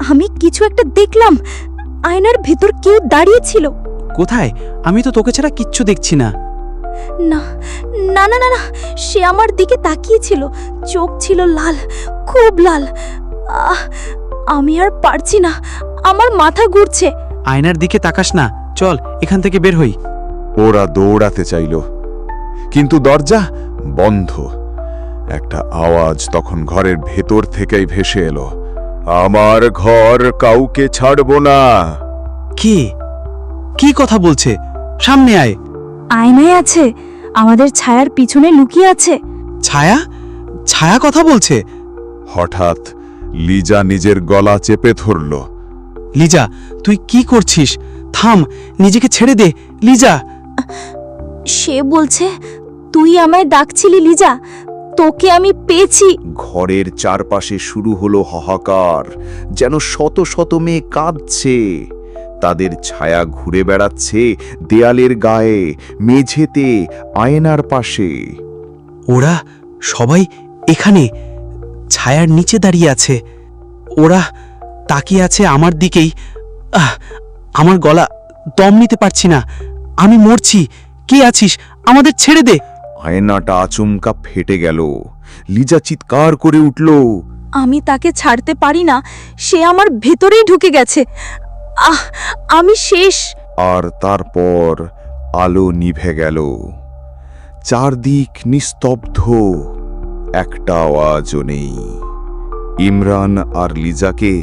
আমি কিছু একটা দেখলাম, আয়নার ভেতর কেউ দাঁড়িয়ে ছিল। কোথায়? আমি তো তোকে ছাড়া কিচ্ছু দেখছি না। না না না না না, সে আমার দিকে তাকিয়েছিল, চোখ ছিল লাল, খুব লাল। আমি আর পারছি না, আমার মাথা ঘুরছে। আয়নার দিকে তাকাস না, চল এখান থেকে বের হই। ওরা দৌড়াতে চাইল, কিন্তু দরজা বন্ধ। একটা আওয়াজ তখন ঘরের ভেতর থেকেই ভেসে এলো, আমার ঘর কাউকে ছাড়বো না। কে? কি কথা বলছে? সামনে আয়। আয়নায় আছে, আমাদের ছায়ার পিছনে লুকিয়ে আছে। ছায়া? ছায়া কথা বলছে? হঠাৎ লিজা নিজের গলা চেপে ধরল। লিজা, তুই কি করছিস? থাম, নিজেকে ছেড়ে দে লিজা। সে বলছে তুই আমায় ডাকছিলি লিজা, তোকে আমি পেয়েছি। ঘরের চারপাশে শুরু হলো হাহাকার, যেন শত শত মেয়ে কাঁদছে। তাদের ছায়া ঘুরে বেড়াচ্ছে দেয়ালের গায়ে, মেঝেতে, আয়নার পাশে। ওরা সবাই এখানে ছায়ার নিচে দাঁড়িয়ে আছে। ওরা তাকিয়ে আছে আমার দিকেই। আমার গলা, দম নিতে পারছি না, আমি মরছি। কে আছিস? আমাদের ছেড়ে দে। আয়নাটা আচমকা ফেটে গেল। লিজা চিৎকার করে উঠল, আমি তাকে ছাড়তে পারি না, সে আমার ভেতরেই ঢুকে গেছে। আমি শেষ। আর তারপর আলো নিভে গেল, চারদিক নিস্তব্ধ, একটা আওয়াজও নেই। ইমরান আর লিজাকে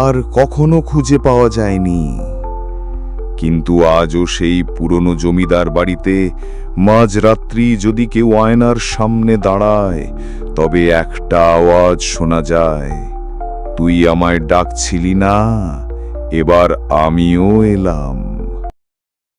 আর কখনো খুঁজে পাওয়া যায়নি। কিন্তু আজও সেই পুরনো জমিদার বাড়িতে মাঝরাত্রি যদি কেউ আয়নার সামনে দাঁড়ায়, তবে একটা আওয়াজ শোনা যায়, তুই আমায় ডাকছিলি না, এবার আমিও এলাম।